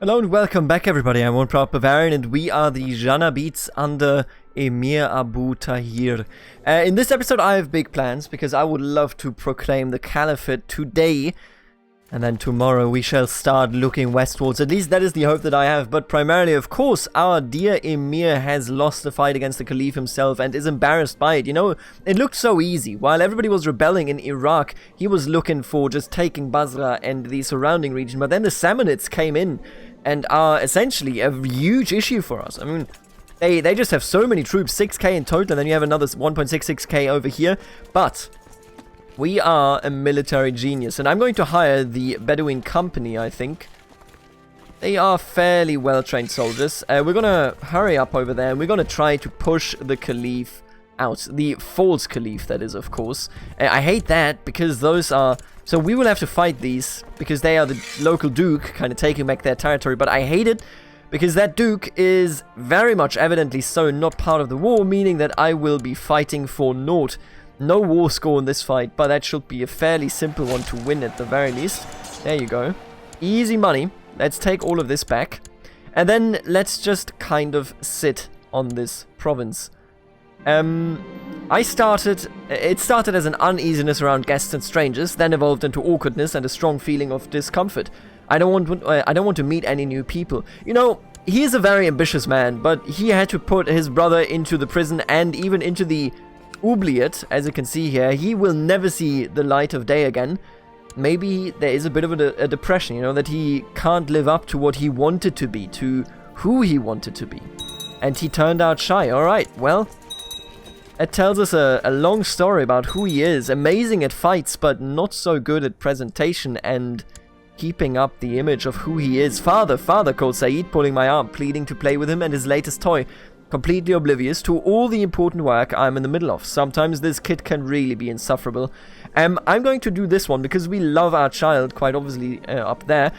Hello and welcome back everybody, I'm one proud Bavarian and we are the Jannabids under Emir Abu Tahir. In this episode I have big plans because I would love to proclaim the Caliphate today. And then tomorrow we shall start looking westwards. At least that is the hope that I have. But primarily, of course, our dear Emir has lost the fight against the Caliph himself and is embarrassed by it. You know, it looked so easy. While everybody was rebelling in Iraq, he was looking for just taking Basra and the surrounding region. But then the Samanids came in and are essentially a huge issue for us. I mean, they just have so many troops, 6k in total, and then you have another 1.66k over here. But we are a military genius, and I'm going to hire the Bedouin company, I think. They are fairly well-trained soldiers. We're gonna hurry up over there, and we're gonna try to push the Caliph out. The false Caliph, that is, of course. I hate that, because those are... So we will have to fight these, because they are the local duke, kind of taking back their territory, but I hate it, because that duke is very much evidently so not part of the war, meaning that I will be fighting for naught. No war score in this fight, but that should be a fairly simple one to win at the very least. There you go. Easy money. Let's take all of this back. And then let's just kind of sit on this province. It started as an uneasiness around guests and strangers, then evolved into awkwardness and a strong feeling of discomfort. I don't want to meet any new people. You know, he is a very ambitious man, but he had to put his brother into the prison and even into the oubliette, as you can see here. He will never see the light of day again. Maybe there is a bit of a depression, you know, that he can't live up to what he wanted to be, to who he wanted to be. And he turned out shy. Alright, well, it tells us a long story about who he is. Amazing at fights, but not so good at presentation and keeping up the image of who he is. Father, called Saeed, pulling my arm, pleading to play with him and his latest toy. Completely oblivious to all the important work I'm in the middle of. Sometimes this kid can really be insufferable. I'm going to do this one because we love our child, quite obviously, up there.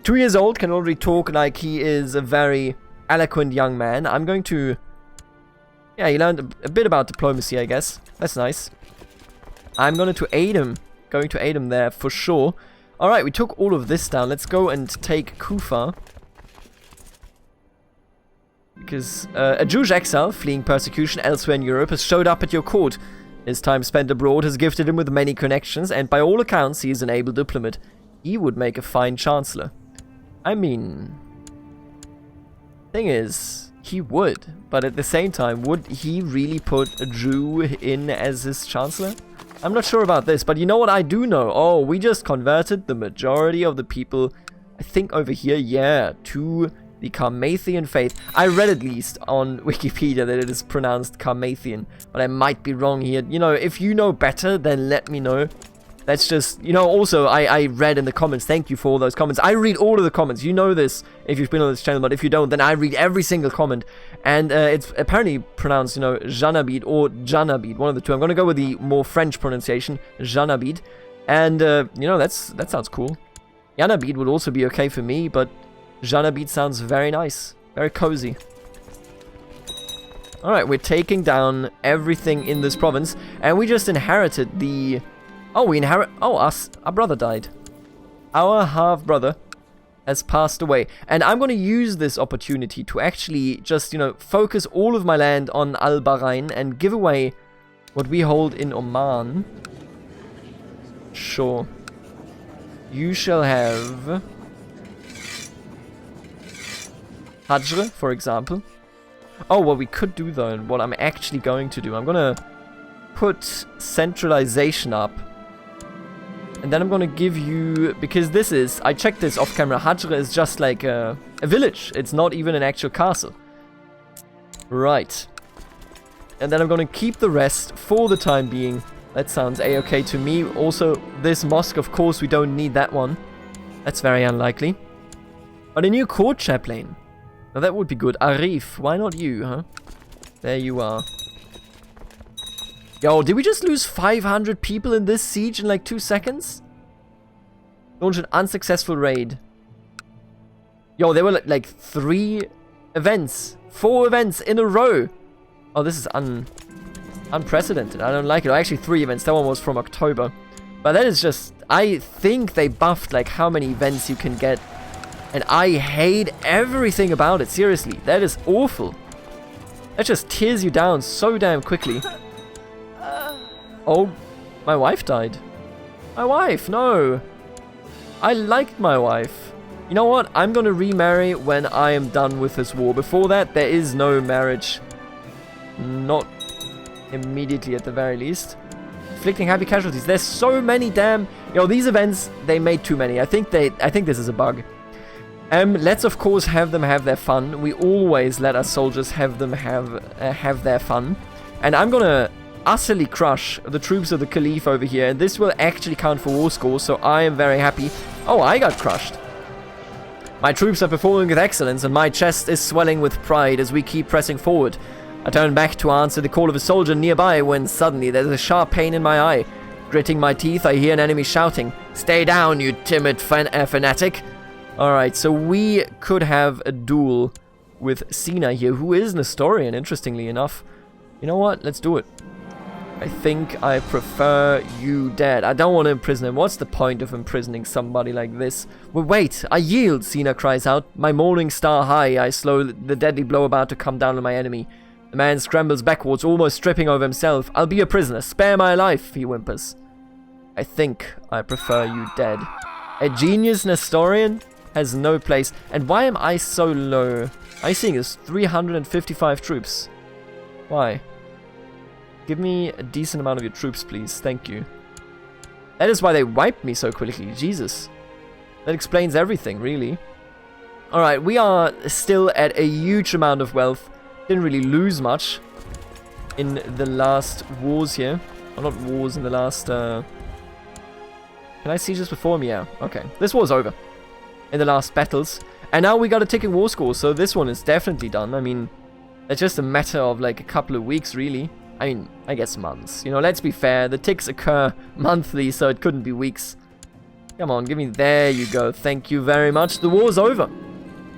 2 years old, can already talk like he is a very eloquent young man. I'm going to... Yeah, he learned a bit about diplomacy, I guess. That's nice. I'm going to aid him. Going to aid him there for sure. Alright, we took all of this down. Let's go and take Kufa. Because a Jewish exile fleeing persecution elsewhere in Europe has showed up at your court. His time spent abroad has gifted him with many connections, and by all accounts he is an able diplomat. He would make a fine chancellor. I mean... Thing is, he would, but at the same time, would he really put a Jew in as his chancellor? I'm not sure about this, but you know what I do know? Oh, we just converted the majority of the people, I think over here, yeah, to the Qarmatian faith. I read at least on Wikipedia that it is pronounced Qarmatian, but I might be wrong here. You know, if you know better, then let me know. That's just, you know, also, I read in the comments, thank you for all those comments. I read all of the comments, you know this if you've been on this channel, but if you don't, then I read every single comment. And it's apparently pronounced, you know, Jannabid or Jannabid, one of the two. I'm going to go with the more French pronunciation, Jannabid. And, you know, that sounds cool. Jannabid would also be okay for me, but Jannabid sounds very nice, very cozy. Alright, we're taking down everything in this province, and we just inherited the... Oh, our brother died. Our half-brother has passed away. And I'm going to use this opportunity to actually just, you know, focus all of my land on Al-Bahrain and give away what we hold in Oman. Sure. You shall have... Hajr, for example. Oh, what we could do though, and what I'm actually going to do, I'm gonna put centralization up. And then I'm gonna give you, because this is, I checked this off camera, Hajr is just like a village. It's not even an actual castle. Right. And then I'm gonna keep the rest for the time being. That sounds a-okay to me. Also, this mosque, of course, we don't need that one. That's very unlikely. But a new court chaplain. Now that would be good. Arif, why not you, huh? There you are. Yo, did we just lose 500 people in this siege in like 2 seconds? Launch an unsuccessful raid. Yo, there were like 3 events. 4 events in a row. Oh, this is unprecedented. I don't like it. Oh, actually 3 events. That one was from October. But that is just... I think they buffed like how many events you can get And I hate everything about it. Seriously, that is awful. That just tears you down so damn quickly. Oh, my wife died. My wife, no. I liked my wife. You know what? I'm gonna remarry when I am done with this war. Before that, there is no marriage. Not immediately at the very least. Inflicting happy casualties. There's so many damn... You know, these events, they made too many. I think this is a bug. Let's of course have them have their fun. We always let our soldiers have them have their fun. And I'm gonna utterly crush the troops of the Caliph over here. And this will actually count for war score, so I am very happy. Oh, I got crushed. My troops are performing with excellence, and my chest is swelling with pride as we keep pressing forward. I turn back to answer the call of a soldier nearby when suddenly there's a sharp pain in my eye. Gritting my teeth, I hear an enemy shouting, "Stay down, you timid fanatic!" Alright, so we could have a duel with Sina here, who is an historian, interestingly enough. You know what? Let's do it. I think I prefer you dead. I don't want to imprison him. What's the point of imprisoning somebody like this? Well, wait, I yield, Sina cries out. My morning star high, I slow the deadly blow about to come down on my enemy. The man scrambles backwards, almost tripping over himself. I'll be a prisoner. Spare my life, he whimpers. I think I prefer you dead. A genius historian has no place. And why am I so low? I seeing is 355 troops. Why? Give me a decent amount of your troops, please. Thank you. That is why they wiped me so quickly. Jesus. That explains everything, really. Alright, we are still at a huge amount of wealth. Didn't really lose much in the last wars here. Or not wars, in the last... Can I see just before me? Yeah, okay. This war's over. In the last battles. And now we got a ticking war score, so this one is definitely done. I mean, it's just a matter of like a couple of weeks, really. I mean, I guess months. You know, let's be fair. The ticks occur monthly, so it couldn't be weeks. Come on, give me... There you go. Thank you very much. The war's over.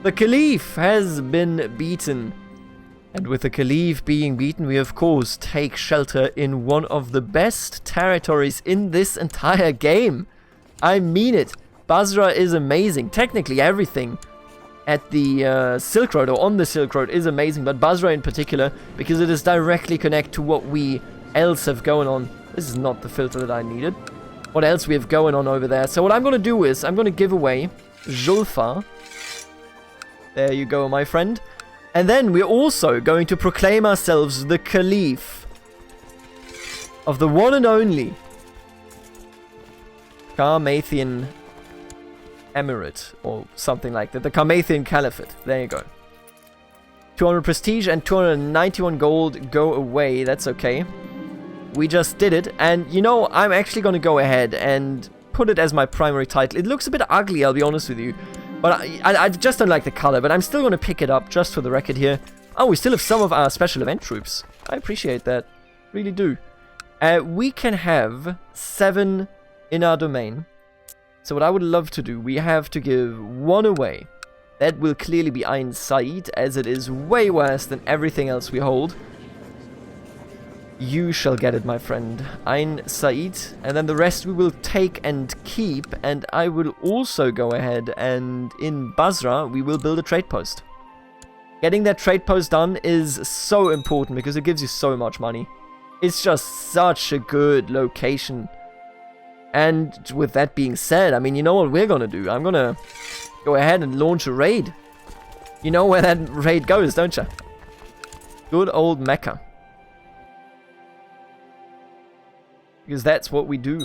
The Caliph has been beaten. And with the Caliph being beaten, we of course take shelter in one of the best territories in this entire game. I mean it. Basra is amazing. Technically, everything at the Silk Road, or on the Silk Road, is amazing, but Basra in particular, because it is directly connected to what we else have going on. This is not the filter that I needed. What else we have going on over there. So what I'm going to do is, I'm going to give away Julfa. There you go, my friend. And then we're also going to proclaim ourselves the Caliph of the one and only Qarmatian Emirate, or something like that. The Qarmatian Caliphate. There you go. 200 prestige and 291 gold go away. That's okay. We just did it. And, you know, I'm actually going to go ahead and put it as my primary title. It looks a bit ugly, I'll be honest with you. But I just don't like the color. But I'm still going to pick it up just for the record here. Oh, we still have some of our special event troops. I appreciate that. Really do. We can have 7 in our domain. So what I would love to do, we have to give 1 away. That will clearly be Ain Said, as it is way worse than everything else we hold. You shall get it, my friend. Ain Said. And then the rest we will take and keep. And I will also go ahead and in Basra, we will build a trade post. Getting that trade post done is so important because it gives you so much money. It's just such a good location. And with that being said, I mean, you know what we're gonna do? I'm gonna go ahead and launch a raid. You know where that raid goes, don't you? Good old Mecca. Because that's what we do.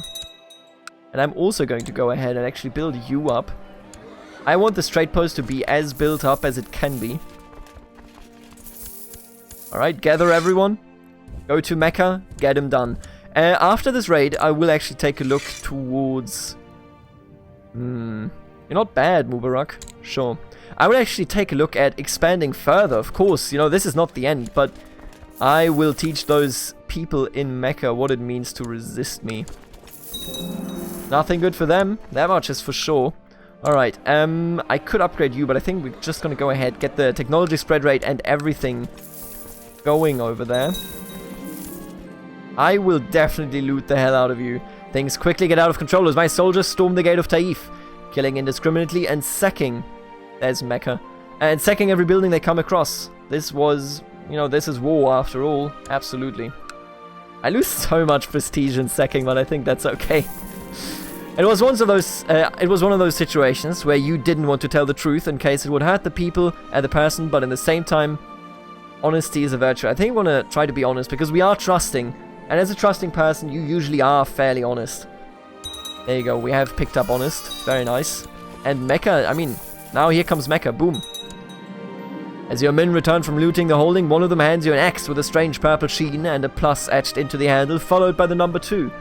And I'm also going to go ahead and actually build you up. I want this trade post to be as built up as it can be. Alright, gather everyone. Go to Mecca, get him done. After this raid, I will actually take a look towards... You're not bad, Mubarak. Sure. I will actually take a look at expanding further. Of course, you know, this is not the end, but I will teach those people in Mecca what it means to resist me. Nothing good for them. That much is for sure. Alright, I could upgrade you, but I think we're just going to go ahead, get the technology spread rate and everything going over there. I will definitely loot the hell out of you. Things quickly get out of control as my soldiers storm the gate of Taif, killing indiscriminately and sacking There's Mecca. And sacking every building they come across. This was, you know, this is war after all. Absolutely. I lose so much prestige in sacking, but I think that's okay. It was one of those situations where you didn't want to tell the truth in case it would hurt the people and the person, but in the same time, honesty is a virtue. I think I want to try to be honest because we are trusting, and as a trusting person, you usually are fairly honest. There you go. We have picked up honest. Very nice. And Mecca, I mean, now here comes Mecca. Boom. As your men return from looting the holding, one of them hands you an axe with a strange purple sheen and a plus etched into the handle, followed by the number 2.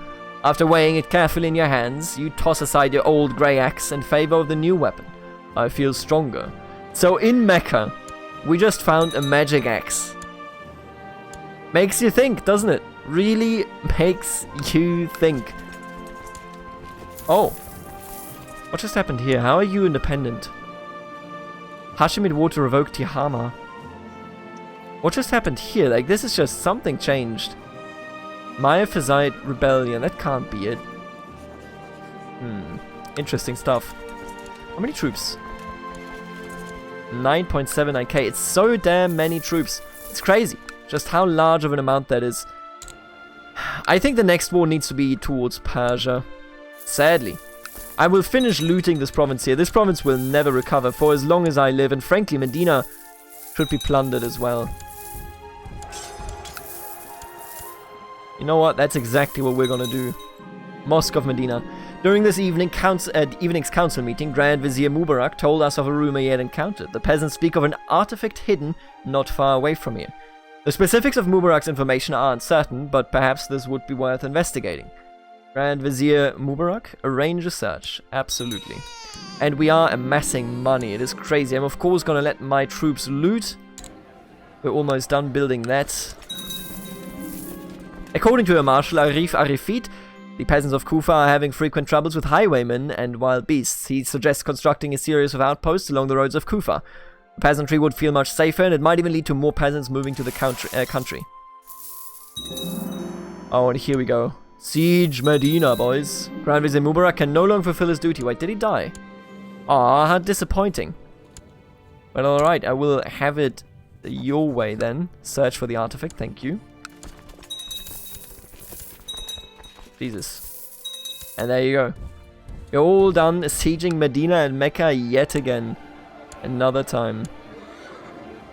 After weighing it carefully in your hands, you toss aside your old grey axe in favor of the new weapon. I feel stronger. So in Mecca, we just found a magic axe. Makes you think, doesn't it? Really makes you think. Oh. What just happened here? How are you independent? Hashemid war to revoke Tihama. What just happened here? Like, this is just something changed. Miaphysite rebellion. That can't be it. Interesting stuff. How many troops? 9.79k. It's so damn many troops. It's crazy. Just how large of an amount that is. I think the next war needs to be towards Persia. Sadly. I will finish looting this province here. This province will never recover for as long as I live. And frankly, Medina should be plundered as well. You know what? That's exactly what we're going to do. Mosque of Medina. During this evening's council meeting, Grand Vizier Mubarak told us of a rumor he had encountered. The peasants speak of an artifact hidden not far away from here. The specifics of Mubarak's information are uncertain, but perhaps this would be worth investigating. Grand Vizier Mubarak, arrange a search. Absolutely. And we are amassing money. It is crazy. I'm of course going to let my troops loot. We're almost done building that. According to a marshal, Arif Arifit, the peasants of Kufa are having frequent troubles with highwaymen and wild beasts. He suggests constructing a series of outposts along the roads of Kufa. The peasantry would feel much safer, and it might even lead to more peasants moving to the country. Oh, and here we go. Siege Medina, boys. Grand Vizier Mubarak can no longer fulfill his duty. Wait, did he die? Ah, how disappointing. Well, alright, I will have it your way then. Search for the artifact, thank you. Jesus. And there you go. You're all done sieging Medina and Mecca yet again. Another time.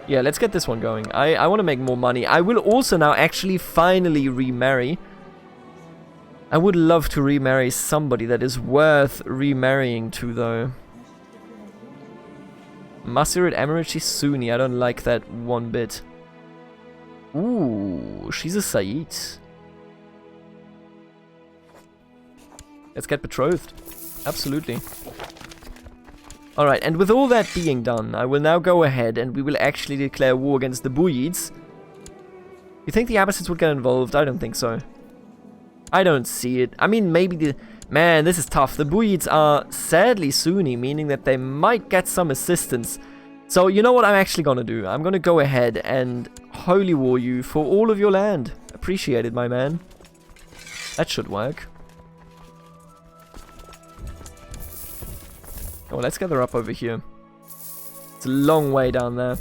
Yeah, let's get this one going. I want to make more money. I will also now actually finally remarry. I would love to remarry somebody that is worth remarrying to, though. Masirat Emirachi Sunni. I don't like that one bit. Ooh, she's a Sayyid. Let's get betrothed. Absolutely. Alright, and with all that being done, I will now go ahead and we will actually declare war against the Buyids. You think the Abbasids would get involved? I don't think so. I don't see it. I mean, maybe the... Man, this is tough. The Buyids are sadly Sunni, meaning that they might get some assistance. So, you know what I'm actually going to do? I'm going to go ahead and holy war you for all of your land. Appreciate it, my man. That should work. Oh, let's gather up over here. It's a long way down there.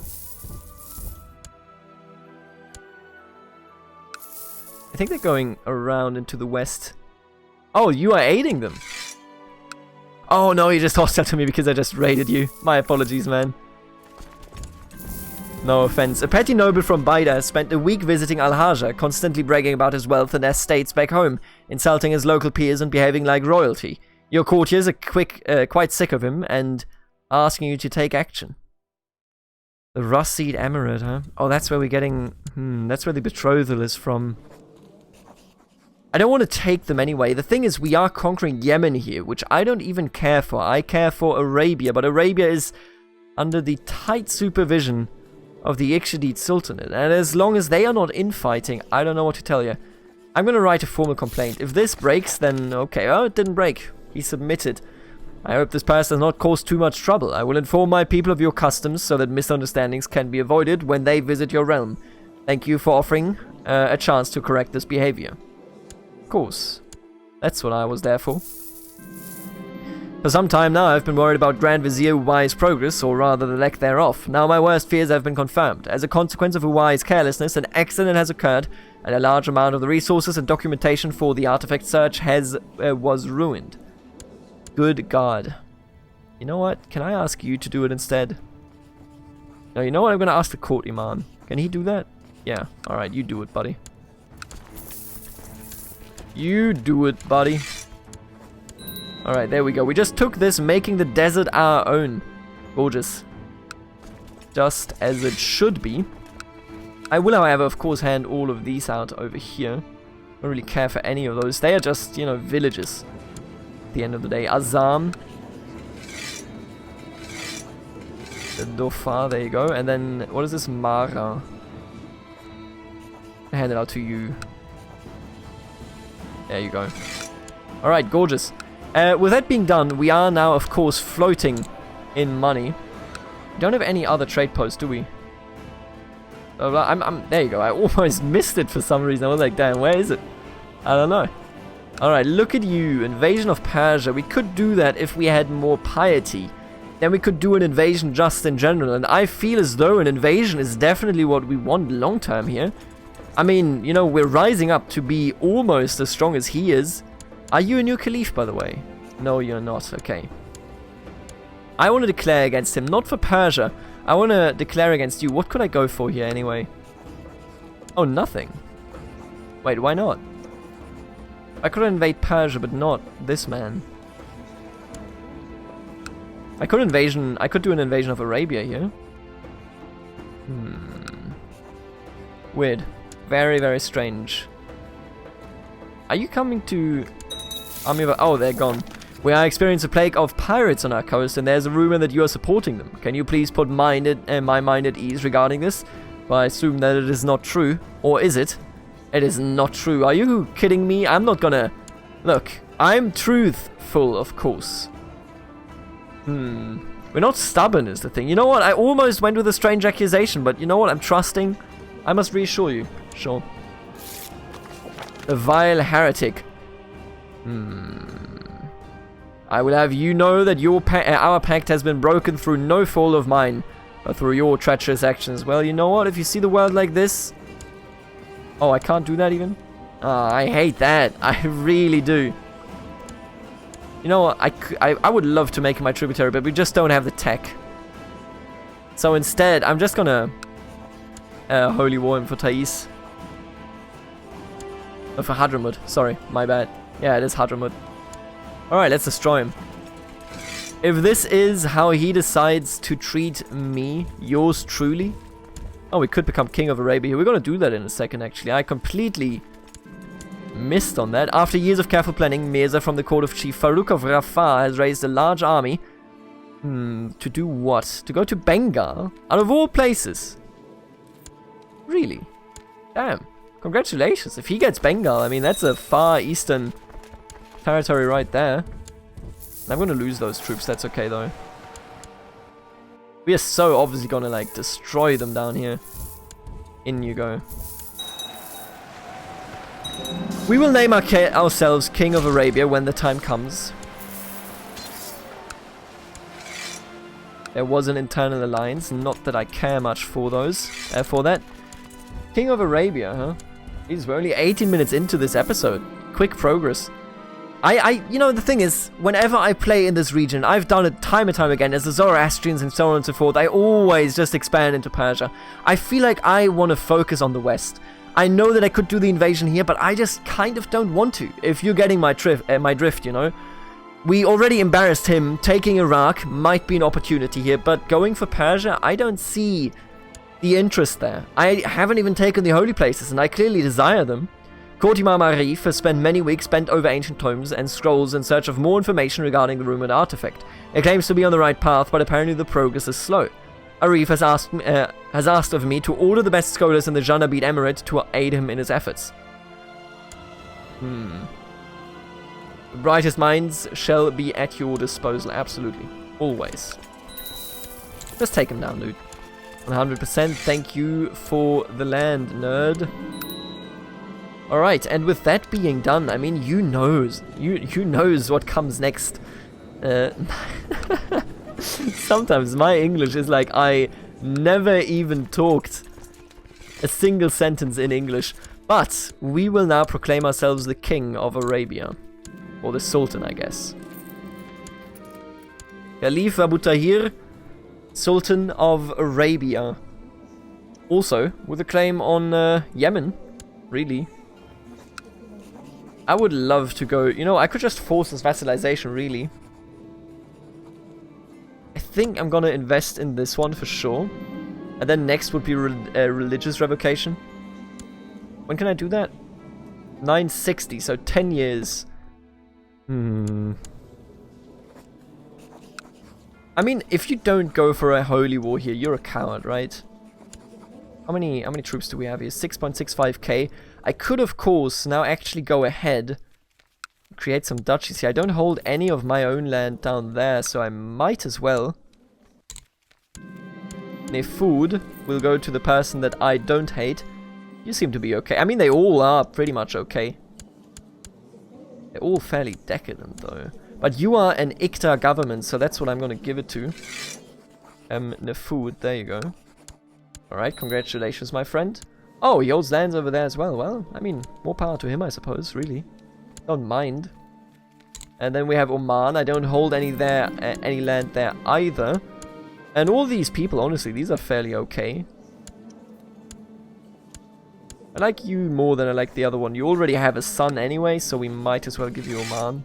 I think they're going around into the west. Oh, you are aiding them. Oh no, you just hostile to me because I just raided you. My apologies, man. No offense. A petty noble from Baida spent a week visiting Al-Haja, constantly bragging about his wealth and estates back home, insulting his local peers and behaving like royalty. Your courtiers are quite sick of him and asking you to take action. The Rashid Emirate, huh? Oh, that's where we're getting... that's where the betrothal is from. I don't want to take them anyway. The thing is, we are conquering Yemen here, which I don't even care for. I care for Arabia, but Arabia is under the tight supervision of the Ikshidid Sultanate. And as long as they are not infighting, I don't know what to tell you. I'm going to write a formal complaint. If this breaks, then okay. Oh, it didn't break. He submitted. I hope this person does not cause too much trouble. I will inform my people of your customs so that misunderstandings can be avoided when they visit your realm. Thank you for offering a chance to correct this behavior. Of course. That's what I was there for. For some time now, I've been worried about Grand Vizier Huai's progress, or rather the lack thereof. Now my worst fears have been confirmed. As a consequence of Huai's carelessness, an accident has occurred, and a large amount of the resources and documentation for the artifact search was ruined. Good God. You know what? Can I ask you to do it instead? No, you know what? I'm going to ask the court imam. Can he do that? Yeah. Alright, you do it, buddy. You do it, buddy. Alright, there we go. We just took this, making the desert our own. Gorgeous. Just as it should be. I will, however, of course, hand all of these out over here. Don't really care for any of those. They are just, you know, villages. At the end of the day. Azam. The Dofar, there you go. And then, what is this? Mara. I hand it out to you. There you go. Alright, gorgeous. With that being done, we are now, of course, floating in money. We don't have any other trade posts, do we? There you go. I almost missed it for some reason. I was like, damn, where is it? I don't know. Alright, look at you. Invasion of Persia. We could do that if we had more piety. Then we could do an invasion just in general. And I feel as though an invasion is definitely what we want long term here. I mean, you know, we're rising up to be almost as strong as he is. Are you a new Caliph, by the way? No, you're not. Okay. I want to declare against him, not for Persia. I want to declare against you. What could I go for here, anyway? Oh, nothing. Wait, why not? I could invade Persia, but not this man. I could do an invasion of Arabia here. Weird. Very, very strange. Are you coming to... Army of... Oh, they're gone. We are experiencing a plague of pirates on our coast, and there's a rumor that you are supporting them. Can you please put my mind at ease regarding this? Well, I assume that it is not true. Or is it? It is not true. Are you kidding me? I'm not gonna... Look, I'm truthful, of course. We're not stubborn is the thing. You know what? I almost went with a strange accusation, but you know what? I'm trusting. I must reassure you. Sure. A vile heretic. I will have you know that our pact has been broken through no fault of mine, but through your treacherous actions. Well, you know what? If you see the world like this... Oh, I can't do that even? I hate that. I really do. You know what? I would love to make him my tributary, but we just don't have the tech. So instead, I'm just gonna... Holy War him for Thais. Oh, for Hadramut. Sorry, my bad. Yeah, it is Hadramut. Alright, let's destroy him. If this is how he decides to treat me, yours truly... Oh, we could become King of Arabia. We're gonna do that in a second, actually. I completely missed on that. After years of careful planning, Mirza from the court of Chief Farouk of Rafah has raised a large army. To do what? To go to Bengal? Out of all places. Really? Damn. Congratulations. If he gets Bengal, I mean, that's a far eastern territory right there. I'm going to lose those troops. That's okay, though. We are so obviously going to, like, destroy them down here. In you go. We will name ourselves King of Arabia when the time comes. There was an internal alliance. Not that I care much for those. For that. King of Arabia, huh? Jeez, we're only 18 minutes into this episode. Quick progress. You know, the thing is, whenever I play in this region, I've done it time and time again, as the Zoroastrians and so on and so forth, I always just expand into Persia. I feel like I want to focus on the West. I know that I could do the invasion here, but I just kind of don't want to, if you're getting my drift, you know? We already embarrassed him. Taking Iraq might be an opportunity here, but going for Persia, I don't see the interest there. I haven't even taken the holy places, and I clearly desire them. Court Imam Arif has spent many weeks bent over ancient tomes and scrolls in search of more information regarding the rumored artifact. It claims to be on the right path, but apparently the progress is slow. Arif has asked of me to order the best scholars in the Jannabid Emirate to aid him in his efforts. The brightest minds shall be at your disposal, absolutely. Always. Just take him down, dude. 100%. Thank you for the land, nerd. Alright, and with that being done, I mean, you knows what comes next. Sometimes my English is like I never even talked a single sentence in English. But we will now proclaim ourselves the king of Arabia. Or the sultan, I guess. Caliph Abu Tahir, Sultan of Arabia. Also, with a claim on Yemen. Really. I would love to go... You know, I could just force this vassalization, really. I think I'm gonna invest in this one for sure. And then next would be religious revocation. When can I do that? 960, so 10 years. I mean, if you don't go for a holy war here, you're a coward, right? How many troops do we have here? 6.65k. I could, of course, now actually go ahead and create some duchies here. I don't hold any of my own land down there, so I might as well. And if food will go to the person that I don't hate. You seem to be okay. I mean, they all are pretty much okay. They're all fairly decadent, though. But you are an Iktar government, so that's what I'm gonna give it to. Nefud, there you go. Alright, congratulations, my friend. Oh, he holds lands over there as well. Well, I mean, more power to him, I suppose, really. Don't mind. And then we have Oman. I don't hold any land there either. And all these people, honestly, these are fairly okay. I like you more than I like the other one. You already have a son anyway, so we might as well give you Oman.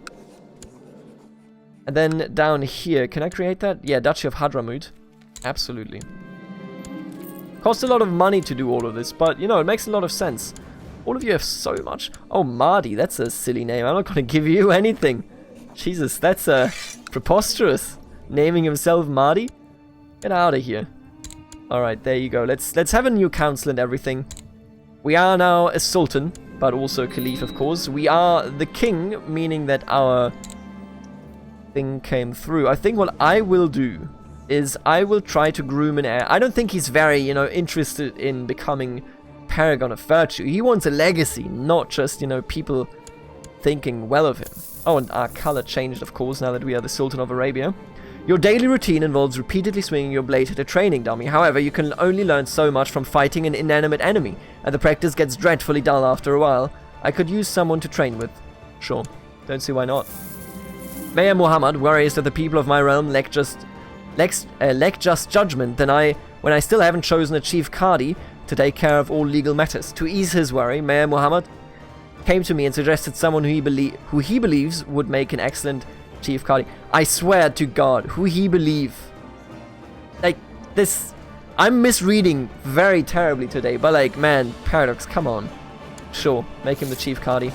And then down here, can I create that? Yeah, Duchy of Hadramut. Absolutely. Costs a lot of money to do all of this, but, you know, it makes a lot of sense. All of you have so much. Oh, Mahdi, that's a silly name. I'm not going to give you anything. Jesus, that's preposterous. Naming himself Mahdi? Get out of here. Alright, there you go. Let's have a new council and everything. We are now a sultan, but also caliph, of course. We are the king, meaning that our thing came through. I think what I will do is I will try to groom an heir. I don't think he's very, you know, interested in becoming paragon of virtue. He wants a legacy, not just, you know, people thinking well of him. Oh, and our color changed, of course, now that we are the Sultan of Arabia. Your daily routine involves repeatedly swinging your blade at a training dummy. However, you can only learn so much from fighting an inanimate enemy, and the practice gets dreadfully dull after a while. I could use someone to train with. Sure. Don't see why not. Mayor Muhammad worries that the people of my realm lack just judgment when I still haven't chosen a chief Qadi to take care of all legal matters. To ease his worry, Mayor Muhammad came to me and suggested someone who he believes would make an excellent chief Qadi. I swear to God, who he believe. Like, this... I'm misreading very terribly today, but like, man, Paradox, come on. Sure, make him the chief Qadi.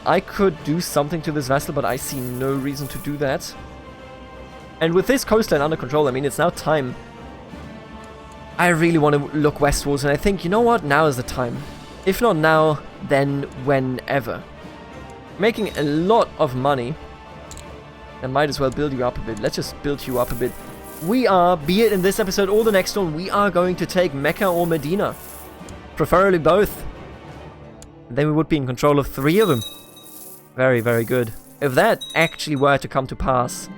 I could do something to this vassal, but I see no reason to do that. And with this coastline under control, I mean, it's now time. I really want to look westwards, and I think, you know what? Now is the time. If not now, then whenever. Making a lot of money. I might as well build you up a bit. Let's just build you up a bit. We are, be it in this episode or the next one, we are going to take Mecca or Medina. Preferably both. And then we would be in control of 3 of them. Very, very good. If that actually were to come to pass.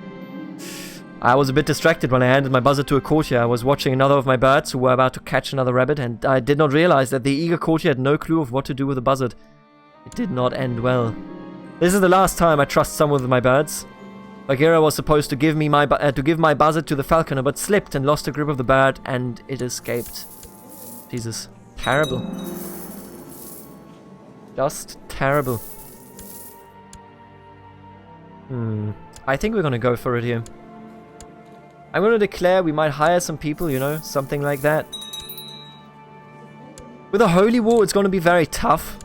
I was a bit distracted when I handed my buzzard to a courtier. I was watching another of my birds who were about to catch another rabbit, and I did not realize that the eager courtier had no clue of what to do with the buzzard. It did not end well. This is the last time I trust someone with my birds. Bagheera was supposed to give my buzzard to the falconer, but slipped and lost a grip of the bird, and it escaped. Jesus. Terrible. Just terrible. I think we're gonna go for it here. I'm gonna declare we might hire some people, you know, something like that. With a holy war, it's gonna be very tough.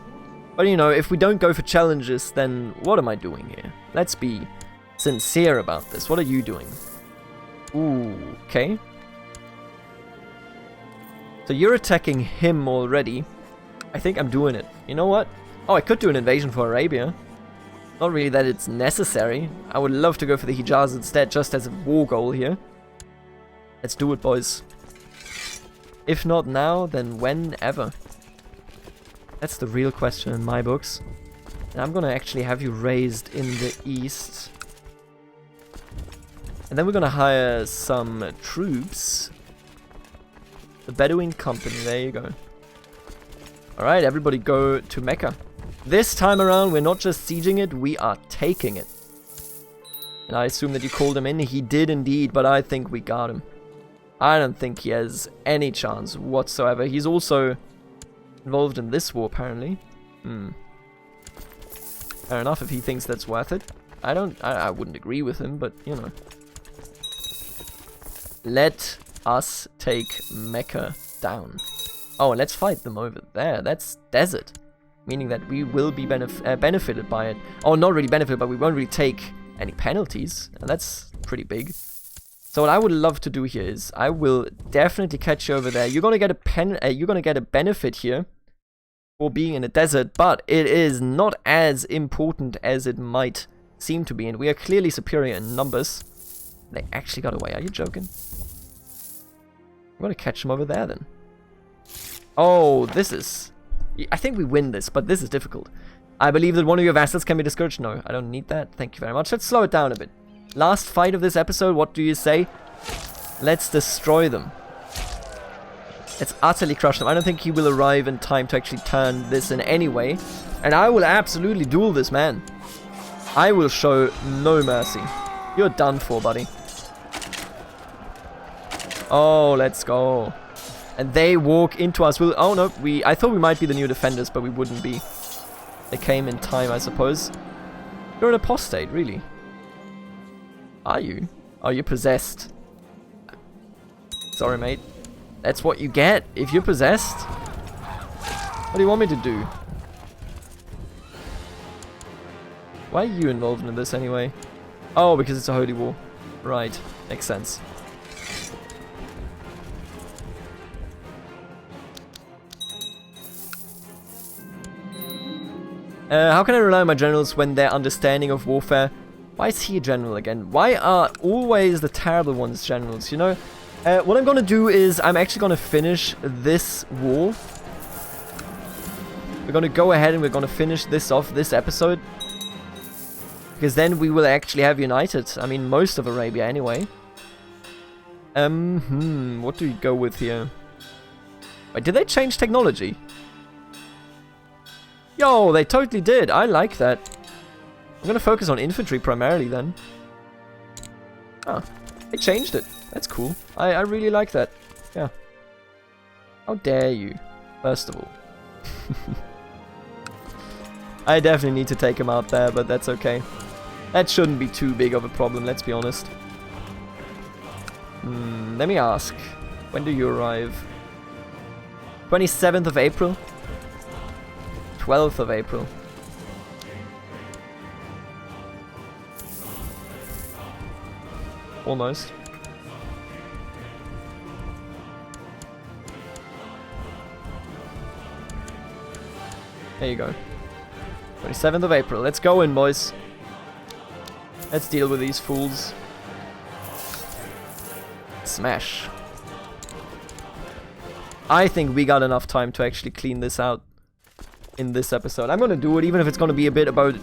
But, you know, if we don't go for challenges, then what am I doing here? Let's be sincere about this. What are you doing? Ooh, okay. So you're attacking him already. I think I'm doing it. You know what? Oh, I could do an invasion for Arabia. Not really that it's necessary. I would love to go for the Hijaz instead, just as a war goal here. Let's do it, boys. If not now, then whenever. That's the real question in my books. And I'm gonna actually have you raised in the east. And then we're gonna hire some troops. The Bedouin Company, there you go. Alright, everybody go to Mecca. This time around, we're not just sieging it, we are taking it. And I assume that you called him in. He did indeed, but I think we got him. I don't think he has any chance whatsoever. He's also involved in this war, apparently. Fair enough if he thinks that's worth it. I wouldn't agree with him, but, you know. Let us take Mecca down. Oh, and let's fight them over there. That's desert. Meaning that we will be benefited by it. Oh, not really benefited, but we won't really take any penalties. And that's pretty big. So what I would love to do here is I will definitely catch you over there. You're gonna get a benefit here for being in a desert, but it is not as important as it might seem to be, and we are clearly superior in numbers. They actually got away. Are you joking? I'm gonna catch them over there then. Oh, this is... I think we win this, but this is difficult. I believe that one of your vassals can be discouraged. No, I don't need that. Thank you very much. Let's slow it down a bit. Last fight of this episode, what do you say? Let's destroy them. Let's utterly crush them. I don't think he will arrive in time to actually turn this in any way. And I will absolutely duel this man. I will show no mercy. You're done for, buddy. Oh, let's go. And they walk into us. Oh no, I thought we might be the new defenders, but we wouldn't be. They came in time, I suppose. You're an apostate, really. Are you? Oh, you're possessed. Sorry, mate. That's what you get if you're possessed. What do you want me to do? Why are you involved in this anyway? Oh, because it's a holy war. Right. Makes sense. How can I rely on my generals when their understanding of warfare... Why is he a general again? Why are always the terrible ones generals, you know? What I'm gonna do is I'm actually gonna finish this war. We're gonna go ahead and we're gonna finish this off, this episode. Because then we will actually have united. I mean, most of Arabia anyway. What do we go with here? Wait, did they change technology? Yo, they totally did. I like that. I'm gonna focus on infantry primarily then. Oh, they changed it. That's cool. I really like that. Yeah. How dare you, first of all. I definitely need to take him out there, but that's okay. That shouldn't be too big of a problem, let's be honest. Let me ask. When do you arrive? 27th of April? 12th of April. Almost. There you go. 27th of April. Let's go in, boys. Let's deal with these fools. Smash. I think we got enough time to actually clean this out in this episode. I'm gonna do it, even if it's gonna be a bit about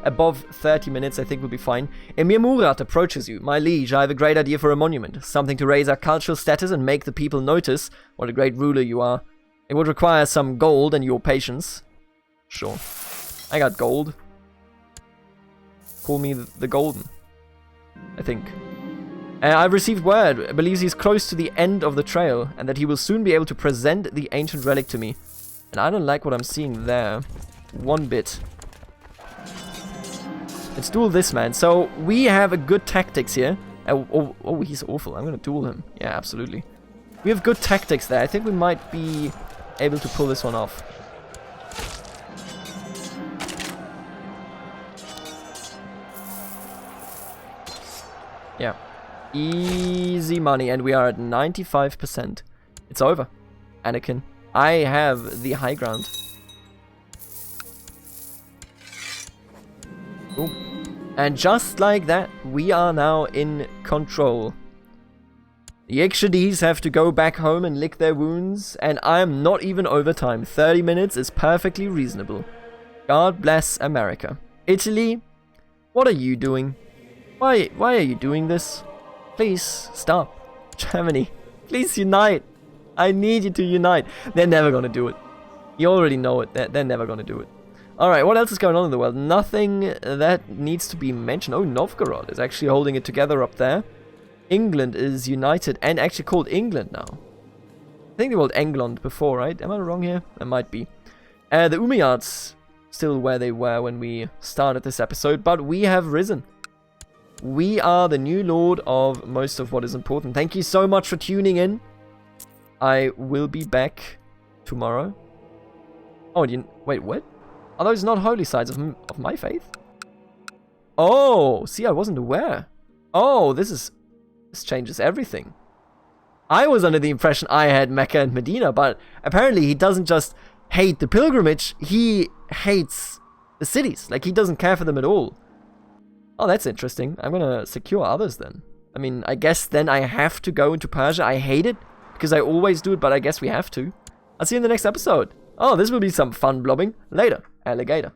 above 30 minutes. I think we'll be fine. Emir Murat approaches you. My liege, I have a great idea for a monument. Something to raise our cultural status and make the people notice what a great ruler you are. It would require some gold and your patience. Sure. I got gold. Call me the Golden, I think. I've received word. Believes he's close to the end of the trail and that he will soon be able to present the ancient relic to me. And I don't like what I'm seeing there. One bit. Let's duel this man. So we have a good tactics here. Oh, he's awful. I'm gonna duel him. Yeah, absolutely. We have good tactics there. I think we might be able to pull this one off. Yeah. Easy money, and we are at 95%. It's over. Anakin. I have the high ground. Ooh. And just like that, we are now in control. The Ikshadis have to go back home and lick their wounds, and I'm not even over time. 30 minutes is perfectly reasonable. God bless America. Italy, what are you doing? Why are you doing this? Please, stop. Germany, please unite. I need you to unite. They're never gonna do it. You already know it. They're never gonna do it. Alright, what else is going on in the world? Nothing that needs to be mentioned. Oh, Novgorod is actually holding it together up there. England is united and actually called England now. I think they called England before, right? Am I wrong here? I might be. The Umayyads still where they were when we started this episode, but we have risen. We are the new lord of most of what is important. Thank you so much for tuning in. I will be back tomorrow. Oh, wait, what? Are those not holy sides of my faith? Oh, see, I wasn't aware. Oh, this changes everything. I was under the impression I had Mecca and Medina, but apparently he doesn't just hate the pilgrimage, he hates the cities. Like, he doesn't care for them at all. Oh, that's interesting. I'm gonna secure others then. I mean, I guess then I have to go into Persia. I hate it, because I always do it, but I guess we have to. I'll see you in the next episode. Oh, this will be some fun blobbing. Later, alligator.